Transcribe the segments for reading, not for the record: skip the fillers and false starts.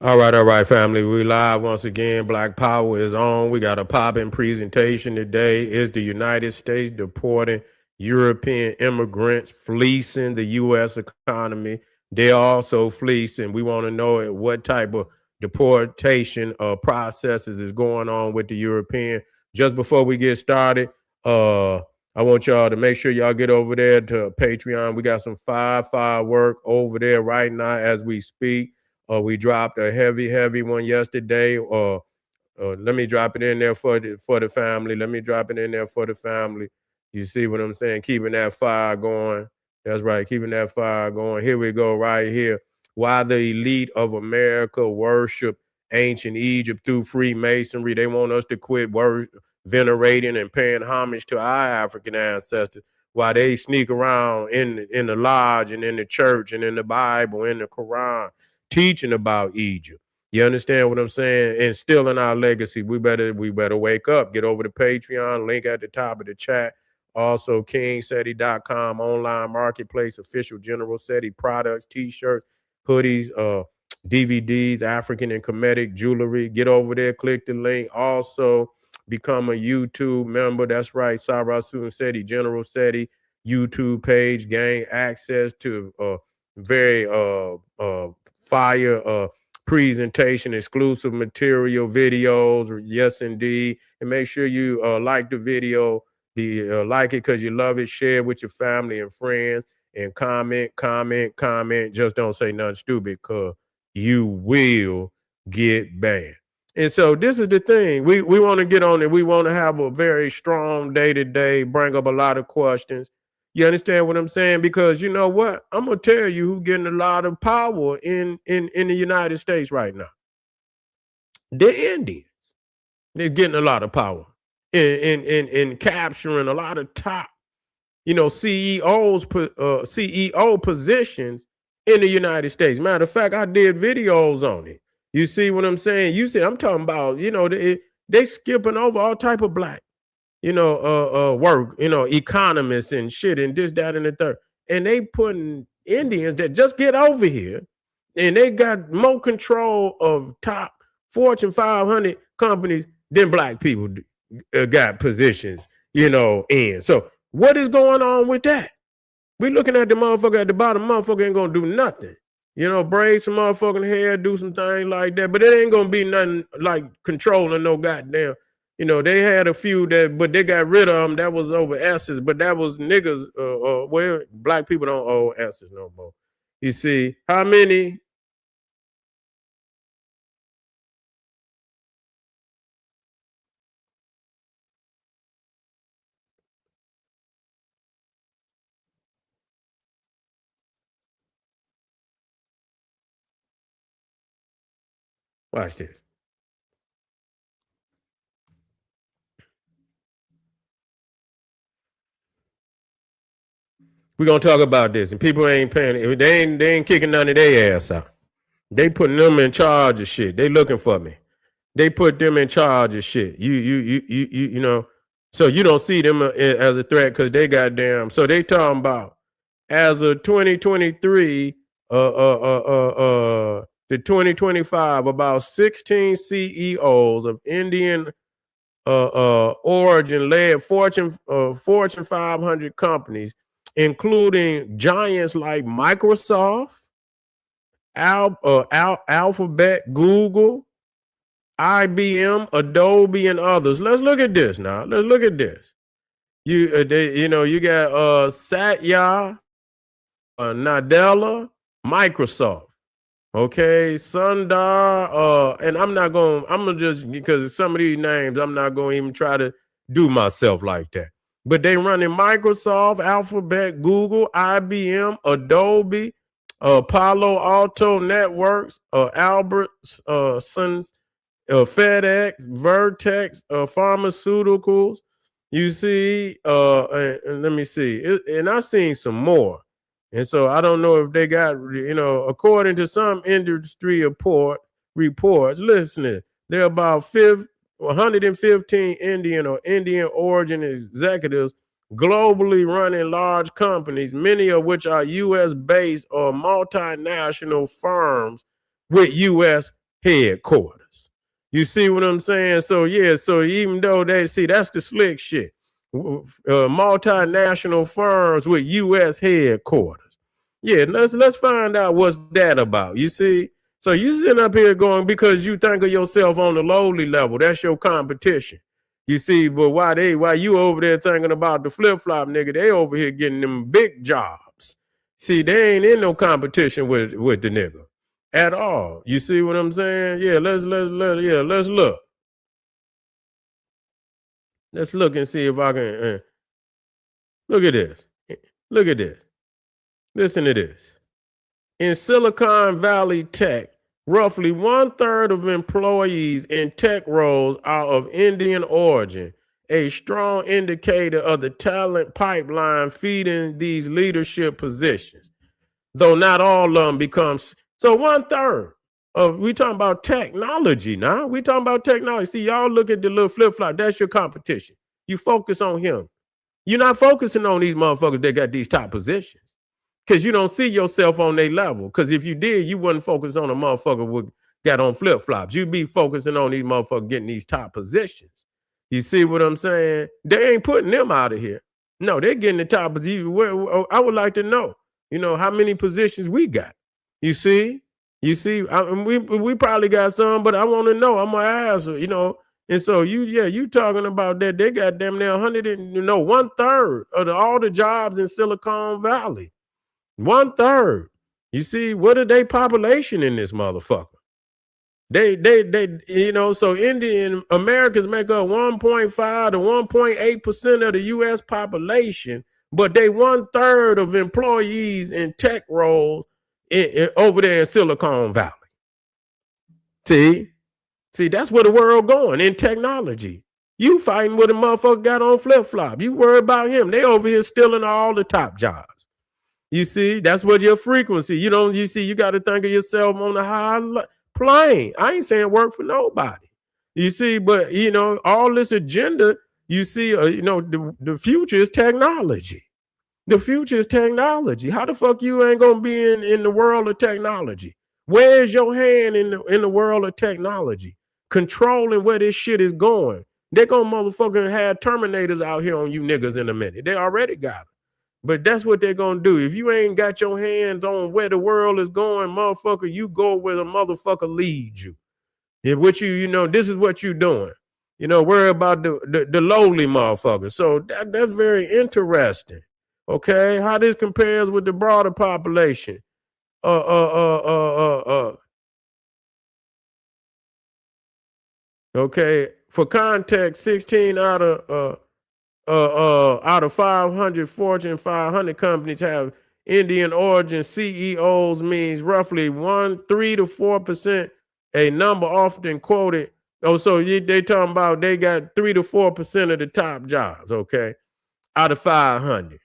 All right, family. We live once again. Black Power is on. We got a popping presentation today. Is the United States deporting European immigrants, fleecing the U.S. economy? They're also fleecing. We want to know what type of deportation processes is going on with the European. Just before we get started, I want y'all to make sure y'all get over there to Patreon. We got some five work over there right now as we speak. We dropped a heavy one yesterday. Let me drop it in there for the family. Let me drop it in there for the family. You see what I'm saying? Keeping that fire going. That's right, keeping that fire going. Here we go, right here. Why the elite of America worship ancient Egypt through Freemasonry. They want us to quit venerating and paying homage to our African ancestors while they sneak around in the lodge and in the church and in the Bible, in the Quran, teaching about Egypt. You understand what I'm saying? And still in our legacy, we better wake up. Get over to Patreon, link at the top of the chat. Also, KingSeti.com, online marketplace, official General Seti products, t-shirts, hoodies, DVDs, African and Kemetic jewelry. Get over there, click the link. Also, become a YouTube member. That's right, Sarasun Seti, General Seti YouTube page. Gain access to very fire presentation, exclusive material, videos. Yes, indeed. And make sure you like the video, like it because you love it. Share it with your family and friends, and comment. Just don't say nothing stupid because you will get banned. And so this is the thing. We want to get on it. We want to have a very strong day today, bring up a lot of questions. You understand what I'm saying? Because you know what? I'm gonna tell you who's getting a lot of power in the United States right now. The Indians. They're getting a lot of power in capturing a lot of top, CEO positions in the United States. Matter of fact, I did videos on it. You see what I'm saying? You see, I'm talking about, they skipping over all type of black, work, economists and shit and this, that, and the third. And they putting Indians that just get over here and they got more control of top Fortune 500 companies than black people got positions, in. So what is going on with that? We looking at the motherfucker at the bottom. Motherfucker ain't gonna do nothing. Braid some motherfucking hair, do some things like that. But it ain't gonna be nothing like controlling no goddamn. They had a few but they got rid of them. That was over S's, but that was niggas. Well, black people don't owe S's no more. You see, how many? Watch this. We're gonna talk about this, and people ain't paying. They ain't kicking none of their ass out. They putting them in charge of shit. They looking for me. They put them in charge of shit. So you don't see them as a threat because they goddamn. So they talking about as of 2023, to 2025, about 16 CEOs of Indian origin led Fortune 500 companies, including giants like Microsoft, Alphabet, Google, IBM, Adobe, and others. Let's look at this now. Let's look at this. You got Satya Nadella, Microsoft. Okay, Sundar, and I'm gonna just, because some of these names, I'm not gonna even try to do myself like that. But they running Microsoft, Alphabet, Google, IBM, Adobe, Palo Alto Networks, Albertsons, FedEx, Vertex, Pharmaceuticals. You see, and let me see, and I seen some more. And so I don't know if they got, according to some industry reports, listen, there are about 115 Indian or Indian origin executives globally running large companies, many of which are U.S. based or multinational firms with U.S. headquarters. You see what I'm saying? So yeah, so even though they see that's the slick shit, multinational firms with U.S. headquarters. Yeah, let's find out what's that about. You see, so you sitting up here going because you think of yourself on the lowly level. That's your competition. You see, but why you over there thinking about the flip flop nigga? They over here getting them big jobs. See, they ain't in no competition with the nigga at all. You see what I'm saying? Yeah, let's look. Let's look and see if I can look at this. Look at this. Listen to this. In Silicon Valley tech, roughly 1/3 of employees in tech roles are of Indian origin, a strong indicator of the talent pipeline feeding these leadership positions. Though not all of them becomes so 1/3 of we talking about technology now. We talking about technology. See, y'all look at the little flip flop. That's your competition. You focus on him. You're not focusing on these motherfuckers that got these top positions because you don't see yourself on their level. Because if you did, you wouldn't focus on a motherfucker who got on flip flops. You'd be focusing on these motherfuckers getting these top positions. You see what I'm saying? They ain't putting them out of here. No, they're getting the top position. I would like to know, how many positions we got. You see, we probably got some, but I want to know. I'm gonna ask her, And so you talking about that they got damn near 1/3 of all the jobs in Silicon Valley. 1/3. You see, what are they population in this motherfucker? They so Indian Americans make up 1.5 to 1.8% of the US population, but they 1/3 of employees in tech roles over there in Silicon Valley. See, that's where the world going in technology. You fighting with a motherfucker got on flip-flop. You worry about him. They over here stealing all the top jobs. You see, that's what your frequency. You got to think of yourself on a high plane. I ain't saying work for nobody. You see, but all this agenda, you see, the future is technology. The future is technology. How the fuck you ain't gonna be in the world of technology? Where's your hand in the world of technology? Controlling where this shit is going. They're gonna motherfucking have Terminators out here on you niggas in a minute. They already got them. But that's what they're gonna do. If you ain't got your hands on where the world is going, motherfucker, you go where the motherfucker leads you. If what this is what you're doing. Worry about the lowly motherfucker. So that's very interesting. Okay, how this compares with the broader population. Okay, for context, 16 out of 500 Fortune 500 companies have Indian origin CEOs, means roughly 3 to 4%, a number often quoted. Oh, so they talking about they got 3 to 4% of the top jobs, okay, out of 500.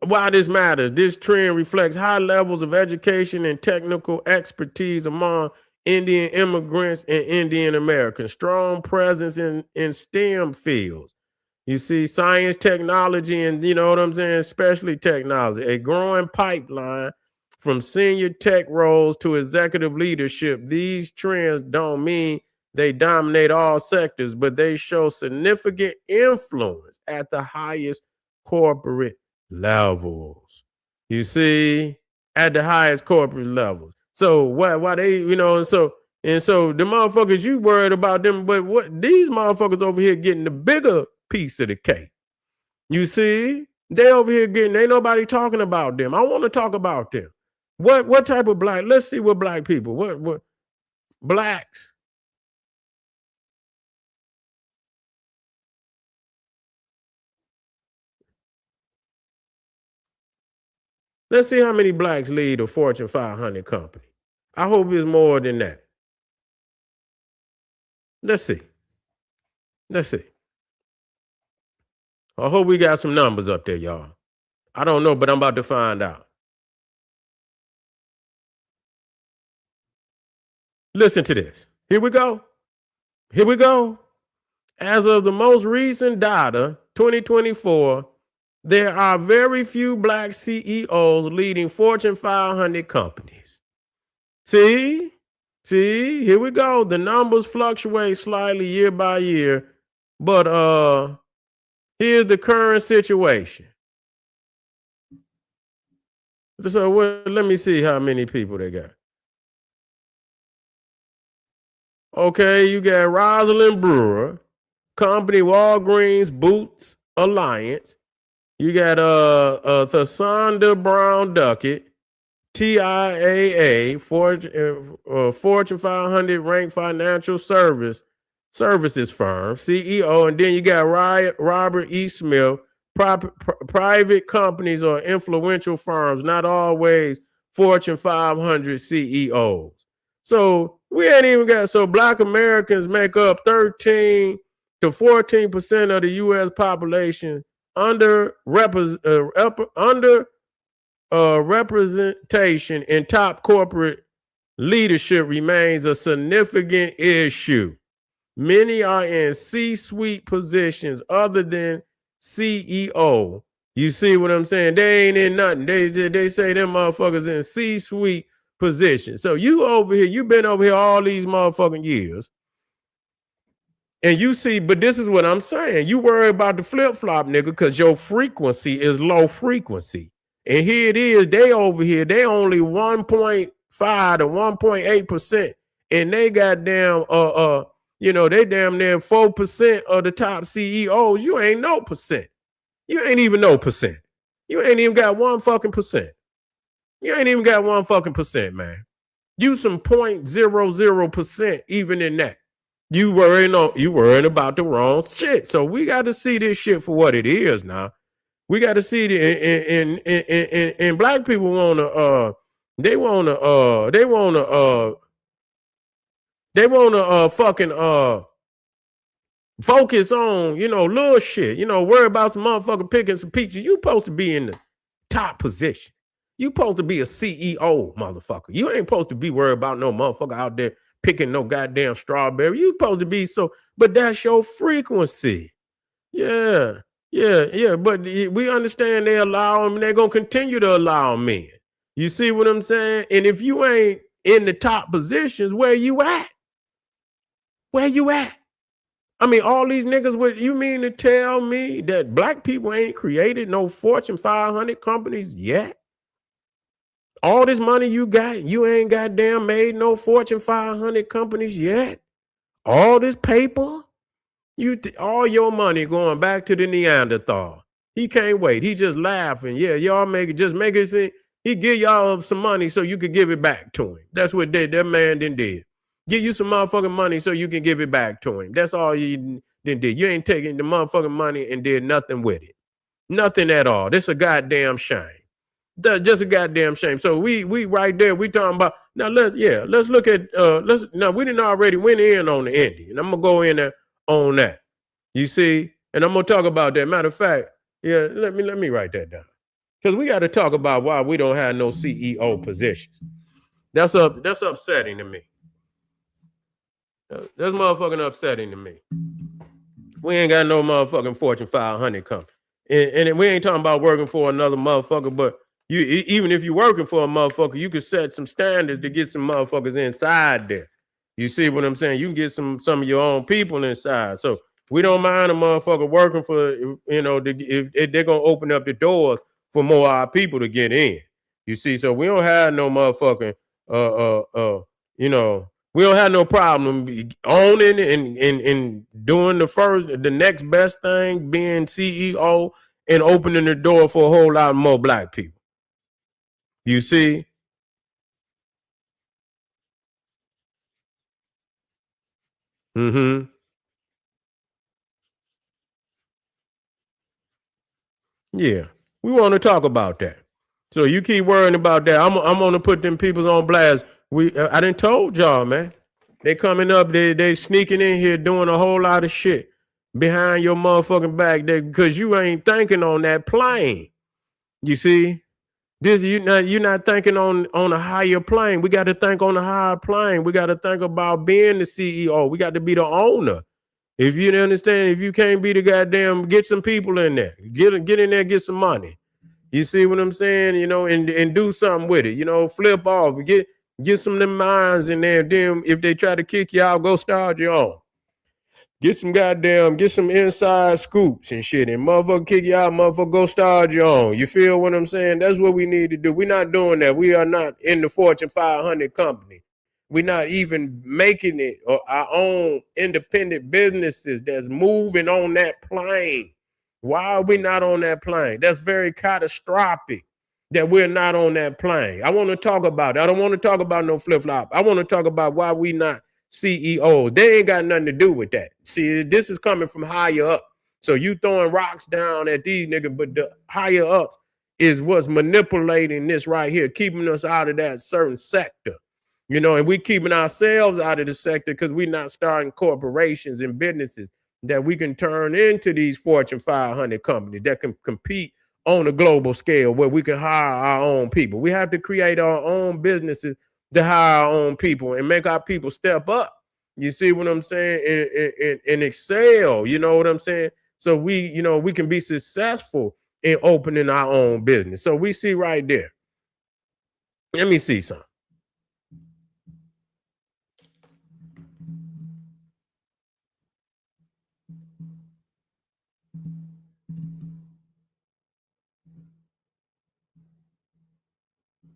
Why this matters? This trend reflects high levels of education and technical expertise among Indian immigrants and Indian Americans. Strong presence in STEM fields. You see, science, technology, and you know what I'm saying, especially technology. A growing pipeline from senior tech roles to executive leadership. These trends don't mean they dominate all sectors, but they show significant influence at the highest corporate levels. You see, at the highest corporate levels. So why they, so the motherfuckers you worried about them, but what these motherfuckers over here getting the bigger piece of the cake. You see, they over here getting, ain't nobody talking about them. I want to talk about them. What type of black? Let's see what black people, what blacks. Let's see how many blacks lead a Fortune 500 company. I hope it's more than that. Let's see. Let's see. I hope we got some numbers up there, y'all. I don't know, but I'm about to find out. Listen to this. Here we go. Here we go. As of the most recent data, 2024, there are very few black CEOs leading Fortune 500 companies. See, here we go. The numbers fluctuate slightly year by year, but here's the current situation. So let me see how many people they got. Okay, you got Rosalind Brewer, Company Walgreens Boots Alliance. You got Thasanda Brown Duckett, TIAA, Fortune 500 ranked financial services firm, CEO, and then you got Robert E. Smith, private companies or influential firms, not always Fortune 500 CEOs. So we ain't even got, so Black Americans make up 13 to 14% of the U.S. population under representation in top corporate leadership remains a significant issue. Many are in C-suite positions other than CEO. You see what I'm saying? They ain't in nothing. They say them motherfuckers in C-suite positions. So you over here, you been over here all these motherfucking years. And you see, but this is what I'm saying. You worry about the flip-flop, nigga, because your frequency is low frequency. And here it is, they over here, they only 1.5 to 1.8%. And they goddamn they damn near 4% of the top CEOs. You ain't no percent. You ain't even no percent. You ain't even got 1 fucking percent. You ain't even got 1 fucking percent, man. You some 0.00% even in that. You worrying about the wrong shit. So we got to see this shit for what it is now. We got to see it, and black people wanna fucking focus on, little shit, worry about some motherfucker picking some peaches. You supposed to be in the top position. You supposed to be a CEO, motherfucker. You ain't supposed to be worried about no motherfucker out there picking no goddamn strawberry. You supposed to be but that's your frequency. Yeah. But we understand they allow them, and they're going to continue to allow men. You see what I'm saying? And if you ain't in the top positions, where you at? Where you at? I mean, all these niggas, you mean to tell me that black people ain't created no Fortune 500 companies yet? All this money you got, you ain't goddamn made no Fortune 500 companies yet. All this paper, all your money going back to the Neanderthal. He can't wait. He just laughing. Yeah, y'all make it see. He give y'all some money so you could give it back to him. That's what that man did. Give you some motherfucking money so you can give it back to him. That's all you did. You ain't taking the motherfucking money and did nothing with it. Nothing at all. This a goddamn shame. That's just a goddamn shame. So we right there, we talking about now. Let's look at we didn't already went in on the Indy, and I'm gonna go in there on that. You see, and I'm gonna talk about that. Matter of fact, yeah, let me write that down, because we got to talk about why we don't have no CEO positions. That's upsetting to me. That's motherfucking upsetting to me. We ain't got no motherfucking Fortune 500 company, and we ain't talking about working for another motherfucker, but even if you're working for a motherfucker, you can set some standards to get some motherfuckers inside there. You see what I'm saying? You can get some of your own people inside. So we don't mind a motherfucker working for, if they're going to open up the doors for more of our people to get in. You see, so we don't have no motherfucking, we don't have no problem owning and doing the next best thing, being CEO and opening the door for a whole lot more black people. You see? Mm-hmm. Yeah. We want to talk about that. So you keep worrying about that. I'm going to put them peoples on blast. I done told y'all, man. They coming up, they sneaking in here doing a whole lot of shit behind your motherfucking back because you ain't thinking on that plane. You see? You're not thinking on a higher plane. We got to think on a higher plane. We got to think about being the CEO. We got to be the owner. If you understand, if you can't be the goddamn, get some people in there. Get in there, get some money. You see what I'm saying? And do something with it. Flip off. Get some of them minds in there. Then if they try to kick you out, go start your own. Get some inside scoops and shit. And motherfucker kick you out, motherfucker go start your own. You feel what I'm saying? That's what we need to do. We're not doing that. We are not in the Fortune 500 company. We're not even making it or our own independent businesses that's moving on that plane. Why are we not on that plane? That's very catastrophic that we're not on that plane. I want to talk about it. I don't want to talk about no flip flop. I want to talk about why we not CEOs. They ain't got nothing to do with that. See, this is coming from higher up. So you throwing rocks down at these niggas, but the higher up is what's manipulating this right here, keeping us out of that certain sector. And we keeping ourselves out of the sector because we're not starting corporations and businesses that we can turn into these Fortune 500 companies that can compete on a global scale where we can hire our own people. We have to create our own businesses to hire our own people and make our people step up. You see what I'm saying? And excel. You know what I'm saying? So we can be successful in opening our own business. So we see right there. Let me see something.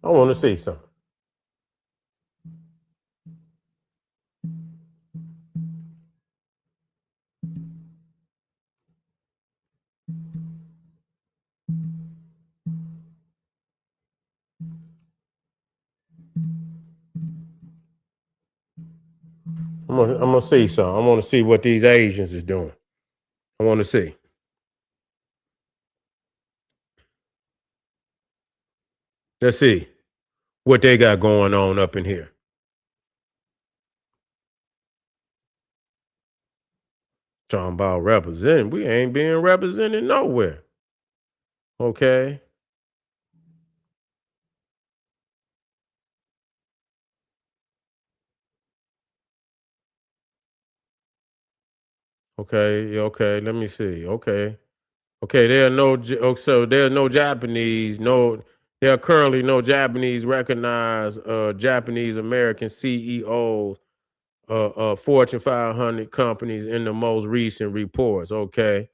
I want to see something. I'm gonna see something. I want to see what these Asians is doing. I want to see. Let's see what they got going on up in here. Talking about representing. We ain't being represented nowhere. Okay. Okay. Let me see. Okay. There are so there are no Japanese. There are currently no Japanese recognized Japanese American CEOs, Fortune 500 companies in the most recent reports. Okay.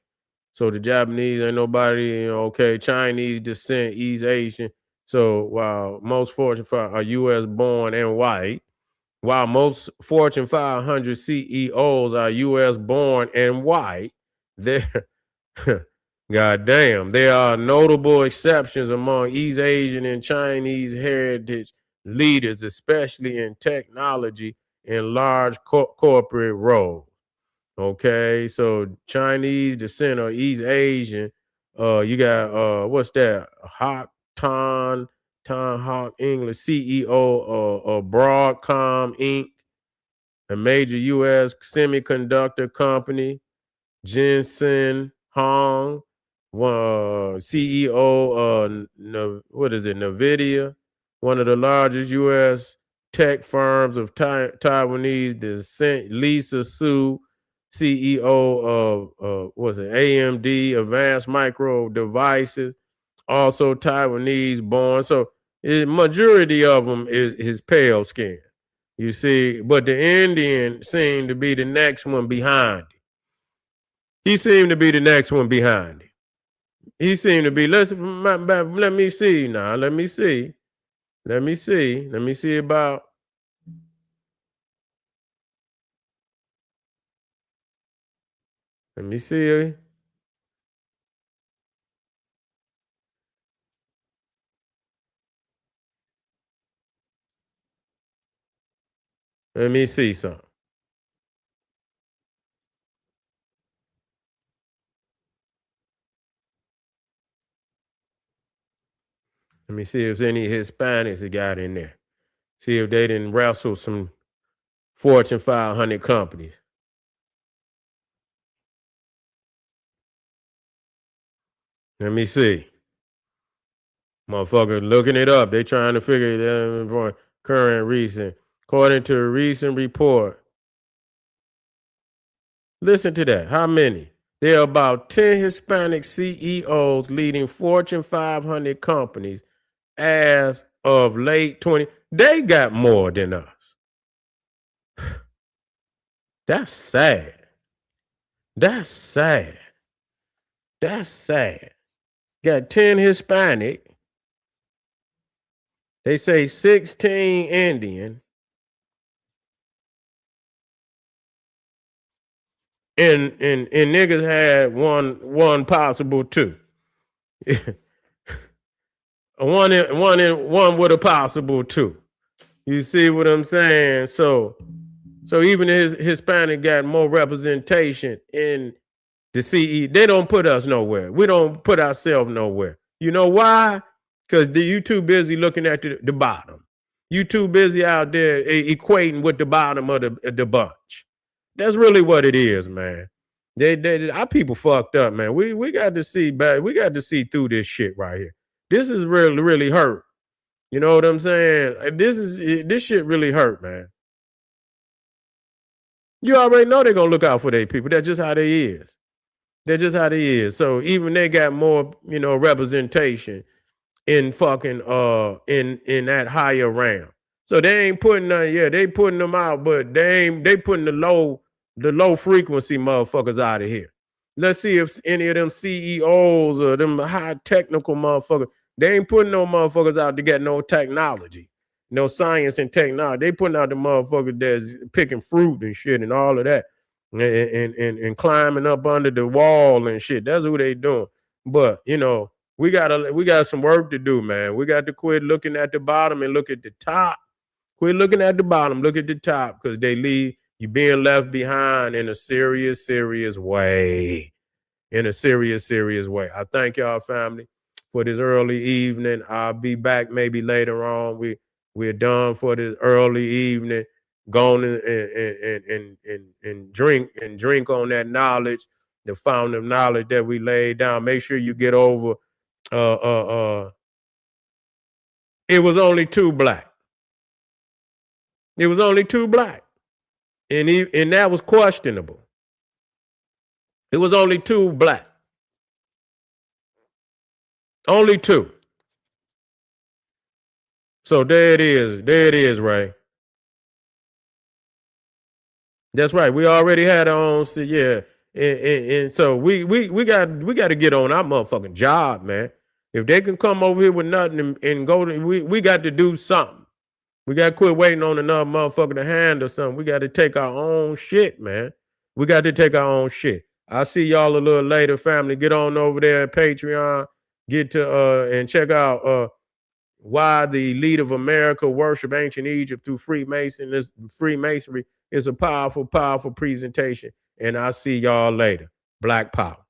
So the Japanese ain't nobody, okay, Chinese descent, East Asian. So while most Fortune 5 are US born and white, while most Fortune 500 CEOs are US born and white, there, goddamn, there are notable exceptions among East Asian and Chinese heritage leaders, especially in technology and large corporate roles. Okay, so Chinese descent or East Asian. You got what's that? Ton Hawk English CEO of Broadcom Inc., a major U.S. semiconductor company. Jensen Hong, CEO of what is it? Nvidia, one of the largest U.S. tech firms of Taiwanese descent. Lisa Su, CEO of what's it? AMD, Advanced Micro Devices, also Taiwanese born. So majority of them is pale skin. You see, but the Indian seemed to be the next one behind. He seemed to be the next one behind him. He seemed to be. Let me see now. Let me see. Let me see. Let me see about. Let me see. Let me see something. Let me see if there's any Hispanics that got in there. See if they didn't wrestle some Fortune 500 companies. Let me see. Motherfucker looking it up. They trying to figure it out. Current recent. According to a recent report. Listen to that. How many? There are about 10 Hispanic CEOs leading Fortune 500 companies as of late 20. They got more than us. That's sad. That's sad. That's sad. Got 10 Hispanic. They say 16 Indian. And niggas had one possible two. one with a possible two. You see what I'm saying? So even his Hispanic got more representation in the CE. They don't put us nowhere. We don't put ourselves nowhere. You know why? Because you too busy looking at the bottom. You too busy out there equating with the bottom of the bunch. That's really what it is, man. Our people fucked up, man. We got to see back. We got to see through this shit right here. This is really hurt. You know what I'm saying? This shit really hurt, man. You already know they're gonna look out for their people. That's just how they is. That's just how they is. So even they got more, representation in fucking in that higher realm. So they ain't putting they putting them out, but they putting the low frequency motherfuckers out of here. Let's see if any of them CEOs or them high technical motherfuckers, they ain't putting no motherfuckers out to get no technology, no science and technology. They putting out the motherfuckers that's picking fruit and shit and all of that. And climbing up under the wall and shit. That's what they doing. But we got some work to do, man. We got to quit looking at the bottom and look at the top. Quit looking at the bottom, look at the top, because they leave you being left behind in a serious way. In a serious way. I thank y'all, family, for this early evening. I'll be back maybe later on. We're done for this early evening. Go on and drink on that knowledge, the fountain of knowledge that we laid down. Make sure you get over. It was only two black. It was only two black, and that was questionable. It was only two black. Only two. So there it is. There it is, Ray. That's right. We already had our own, yeah. And so we got to get on our motherfucking job, man. If they can come over here with nothing and go to, we got to do something. We got to quit waiting on another motherfucker to handle something. We got to take our own shit, man. We got to take our own shit. I'll see y'all a little later, family. Get on over there at Patreon. Get to and check out why the elite of America worship ancient Egypt through Freemasonry is a powerful presentation. And I'll see y'all later. Black Power.